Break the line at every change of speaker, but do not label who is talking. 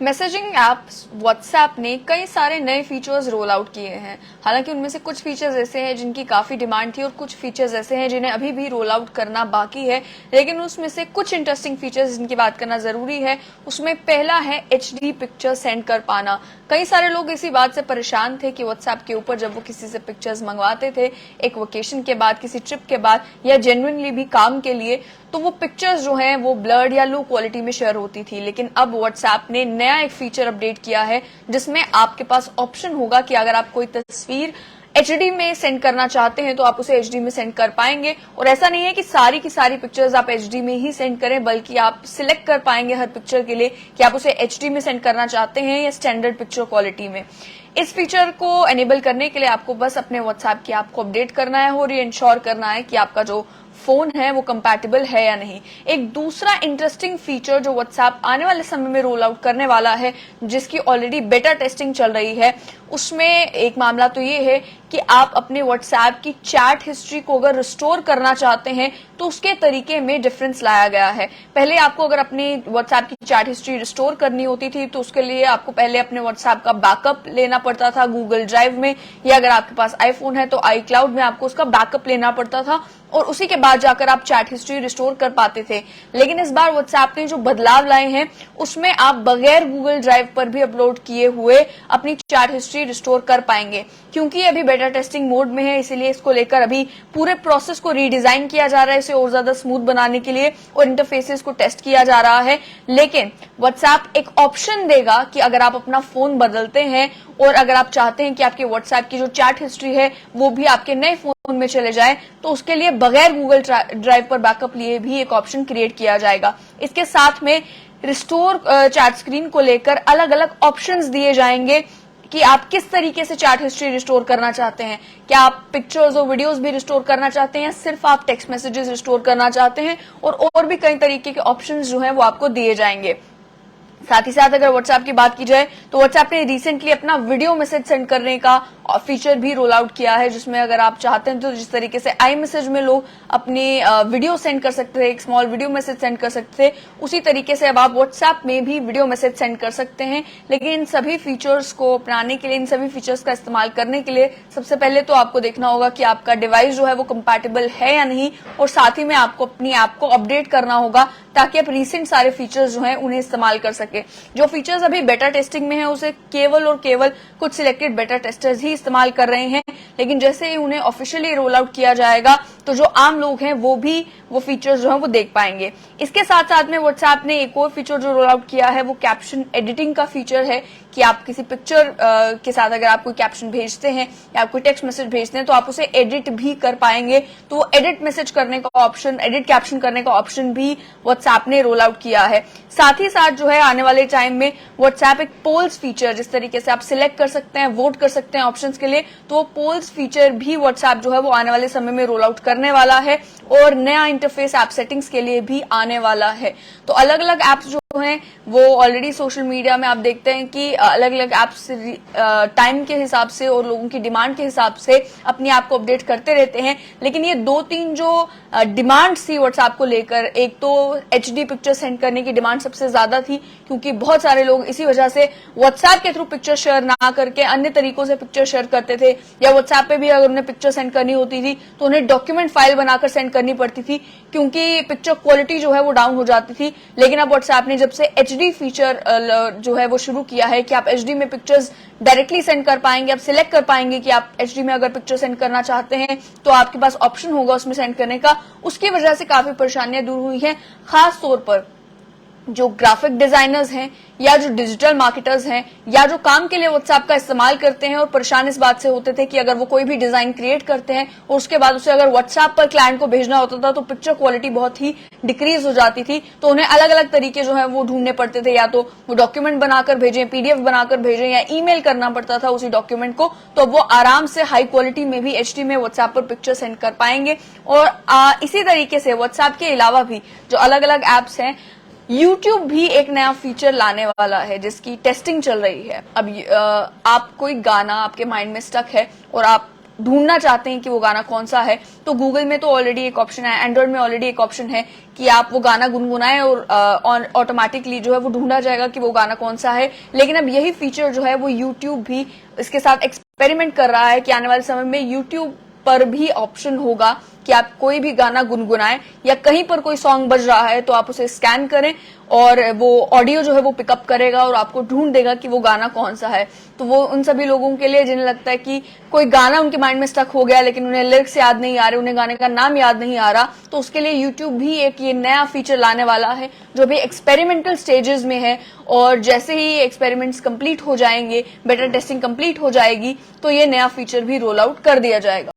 Messaging app WhatsApp ने कई सारे नए फीचर्स रोल आउट किए हैं। हालांकि उनमें से कुछ फीचर्स ऐसे हैं जिनकी काफी डिमांड थी और कुछ फीचर्स ऐसे हैं जिन्हें अभी भी रोल आउट करना बाकी है। लेकिन उसमें से कुछ इंटरेस्टिंग फीचर्स जिनकी बात करना जरूरी है, उसमें पहला है HD पिक्चर सेंड कर पाना। कई सारे लोग इसी बात से परेशान थे कि व्हाट्सएप के ऊपर जब वो किसी से पिक्चर्स मंगवाते थे, एक वेकेशन के बाद, किसी ट्रिप के बाद या जेन्युइनली भी काम के लिए, तो वो पिक्चर्स जो हैं वो ब्लर्ड या लो क्वालिटी में शेयर होती थी। लेकिन अब व्हाट्सएप ने नया एक फीचर अपडेट किया है जिसमें आपके पास ऑप्शन होगा कि अगर आप कोई तस्वीर HD में सेंड करना चाहते हैं तो आप उसे HD में सेंड कर पाएंगे। और ऐसा नहीं है कि सारी की सारी पिक्चर्स आप HD में ही सेंड करें, बल्कि आप सिलेक्ट कर पाएंगे हर पिक्चर के लिए कि आप उसे HD में सेंड करना चाहते हैं या स्टैंडर्ड पिक्चर क्वालिटी में। इस फीचर को एनेबल करने के लिए आपको बस अपने व्हाट्सएप की ऐप को अपडेट करना है और ये इंश्योर करना है कि आपका जो फोन है वो कंपैटिबल है या नहीं। एक दूसरा इंटरेस्टिंग फीचर जो व्हाट्सएप आने वाले समय में रोल आउट करने वाला है, जिसकी ऑलरेडी बेटा टेस्टिंग चल रही है, उसमें एक मामला तो ये है कि आप अपने व्हाट्सएप की चैट हिस्ट्री को अगर रिस्टोर करना चाहते हैं तो उसके तरीके में डिफरेंस लाया गया है। पहले आपको अगर अपनी व्हाट्सएप की चैट हिस्ट्री रिस्टोर करनी होती थी तो उसके लिए आपको पहले अपने व्हाट्सएप का बैकअप लेना पड़ता था गूगल ड्राइव में, या अगर आपके पास आईफोन है तो iCloud में आपको उसका बैकअप लेना पड़ता था और उसी के बाद जाकर आप चैट हिस्ट्री रिस्टोर कर पाते थे। लेकिन इस बार व्हाट्सएप ने जो बदलाव लाए हैं उसमें आप बगैर गूगल ड्राइव पर भी अपलोड किए हुए अपनी चैट हिस्ट्री रिस्टोर कर पाएंगे। क्योंकि अभी बेटा टेस्टिंग मोड में है, इसीलिए इसको लेकर अभी पूरे प्रोसेस को रीडिजाइन किया जा रहा है, इसे और ज्यादा स्मूथ बनाने के लिए, और इंटरफेसेस को टेस्ट किया जा रहा है। लेकिन व्हाट्सएप एक ऑप्शन देगा कि अगर आप अपना फोन बदलते हैं और अगर आप चाहते हैं कि आपके व्हाट्सएप की जो चैट हिस्ट्री है वो भी आपके नए फोन में चले जाए, तो उसके लिए बगैर गूगल ड्राइव पर बैकअप लिए भी एक ऑप्शन क्रिएट किया जाएगा। इसके साथ में रिस्टोर चैट स्क्रीन को लेकर अलग अलग ऑप्शंस दिए जाएंगे कि आप किस तरीके से चैट हिस्ट्री रिस्टोर करना चाहते हैं। क्या आप पिक्चर्स और वीडियोस भी रिस्टोर करना चाहते हैं या सिर्फ आप टेक्स्ट मैसेजेस रिस्टोर करना चाहते हैं, और भी कई तरीके के ऑप्शंस जो हैं वो आपको दिए जाएंगे। साथ ही साथ अगर व्हाट्सएप की बात की जाए तो व्हाट्सएप ने रिसेंटली अपना वीडियो मैसेज सेंड करने का फीचर भी रोल आउट किया है, जिसमें अगर आप चाहते हैं तो जिस तरीके से iMessage में लोग अपनी वीडियो सेंड कर सकते थे, एक स्मॉल वीडियो मैसेज सेंड कर सकते थे, उसी तरीके से अब आप व्हाट्सएप में भी वीडियो मैसेज सेंड कर सकते हैं। लेकिन इन सभी फीचर्स को अपनाने के लिए, इन सभी फीचर्स का इस्तेमाल करने के लिए सबसे पहले तो आपको देखना होगा कि आपका डिवाइस जो है वो कंपैटिबल है या नहीं, और साथ ही में आपको अपनी ऐप को अपडेट करना होगा ताकि आप रिसेंट सारे फीचर्स जो हैं उन्हें इस्तेमाल कर सके। जो फीचर्स अभी बेटा टेस्टिंग में है उसे केवल और केवल कुछ सिलेक्टेड बेटा टेस्टर्स ही इस्तेमाल कर रहे हैं, लेकिन जैसे ही उन्हें ऑफिशियली रोल आउट किया जाएगा तो जो आम लोग हैं वो भी वो फीचर्स जो हैं वो देख पाएंगे। इसके साथ साथ में व्हाट्सएप ने एक और फीचर जो रोल आउट किया है वो कैप्शन एडिटिंग का फीचर है कि आप किसी पिक्चर के साथ अगर आप कोई कैप्शन भेजते हैं या आप कोई टेक्स्ट मैसेज भेजते हैं तो आप उसे एडिट भी कर पाएंगे। तो वो एडिट मैसेज करने का ऑप्शन, एडिट कैप्शन करने का ऑप्शन भी व्हाट्सएप ने रोल आउट किया है। साथ ही साथ जो है आने वाले टाइम में व्हाट्सएप एक पोल्स फीचर, जिस तरीके से आप सिलेक्ट कर सकते हैं, वोट कर सकते हैं ऑप्शंस के लिए, तो वो पोल्स फीचर भी व्हाट्सएप जो है वो आने वाले समय में रोल आउट करने वाला है, और नया इंटरफेस ऐप सेटिंग्स के लिए भी आने वाला है। तो अलग अलग एप्स जो हैं वो ऑलरेडी सोशल मीडिया में आप देखते हैं कि अलग अलग एप्स टाइम के हिसाब से और लोगों की डिमांड के हिसाब से अपनी ऐप को अपडेट करते रहते हैं। लेकिन ये 2-3 जो डिमांड थी व्हाट्सएप को लेकर, एक तो HD पिक्चर सेंड करने की डिमांड सबसे ज्यादा थी, क्योंकि बहुत सारे लोग इसी वजह से व्हाट्सएप के थ्रू पिक्चर शेयर ना करके अन्य तरीकों से पिक्चर शेयर करते थे, या व्हाट्सएप पे भी अगर उन्हें पिक्चर सेंड करनी होती थी तो उन्हें डॉक्यूमेंट फाइल बनाकर सेंड करनी पड़ती थी, क्योंकि पिक्चर क्वालिटी जो है वो डाउन हो जाती थी। लेकिन अब व्हाट्सएप ने जब से HD फीचर जो है वो शुरू किया है कि आप HD में पिक्चर्स डायरेक्टली सेंड कर पाएंगे, आप सिलेक्ट कर पाएंगे कि आप HD में अगर पिक्चर सेंड करना चाहते हैं तो आपके पास ऑप्शन होगा उसमें सेंड करने का। उसकी वजह से काफी परेशानियां दूर हुई हैं, खास तौर पर जो ग्राफिक डिजाइनर्स हैं या जो डिजिटल मार्केटर्स हैं या जो काम के लिए व्हाट्सएप का इस्तेमाल करते हैं और परेशान इस बात से होते थे कि अगर वो कोई भी डिजाइन क्रिएट करते हैं और उसके बाद उसे अगर व्हाट्सएप पर क्लाइंट को भेजना होता था तो पिक्चर क्वालिटी बहुत ही डिक्रीज हो जाती थी, तो उन्हें अलग अलग तरीके जो है वो ढूंढने पड़ते थे, या तो वो डॉक्यूमेंट बनाकर भेजें, PDF बनाकर भेजें, या ईमेल करना पड़ता था उसी डॉक्यूमेंट को। तो वो आराम से हाई क्वालिटी में भी HD में व्हाट्सएप पर पिक्चर सेंड कर पाएंगे। और इसी तरीके से व्हाट्सएप के अलावा भी जो अलग अलग एप्स हैं, YouTube भी एक नया फीचर लाने वाला है जिसकी टेस्टिंग चल रही है। अब आप कोई गाना आपके माइंड में स्टक है और आप ढूंढना चाहते हैं कि वो गाना कौन सा है, तो गूगल में तो ऑलरेडी एक ऑप्शन है, एंड्रॉइड में ऑलरेडी एक ऑप्शन है कि आप वो गाना गुनगुनाएं और ऑटोमेटिकली जो है वो ढूंढा जाएगा कि वो गाना कौन सा है। लेकिन अब यही फीचर जो है वो यूट्यूब भी इसके साथ एक्सपेरिमेंट कर रहा है कि आने वाले समय में यूट्यूब पर भी ऑप्शन होगा कि आप कोई भी गाना गुनगुनाएं या कहीं पर कोई सॉन्ग बज रहा है तो आप उसे स्कैन करें और वो ऑडियो जो है वो पिकअप करेगा और आपको ढूंढ देगा कि वो गाना कौन सा है। तो वो उन सभी लोगों के लिए जिन्हें लगता है कि कोई गाना उनके माइंड में स्टक हो गया लेकिन उन्हें लिरिक्स याद नहीं आ रहे, उन्हें गाने का नाम याद नहीं आ रहा, तो उसके लिए यूट्यूब भी एक ये नया फीचर लाने वाला है जो भी एक्सपेरिमेंटल स्टेजेस में है। और जैसे ही ये एक्सपेरिमेंट्स कंप्लीट हो जाएंगे, बेटा टेस्टिंग कंप्लीट हो जाएगी, तो ये नया फीचर भी रोल आउट कर दिया जाएगा।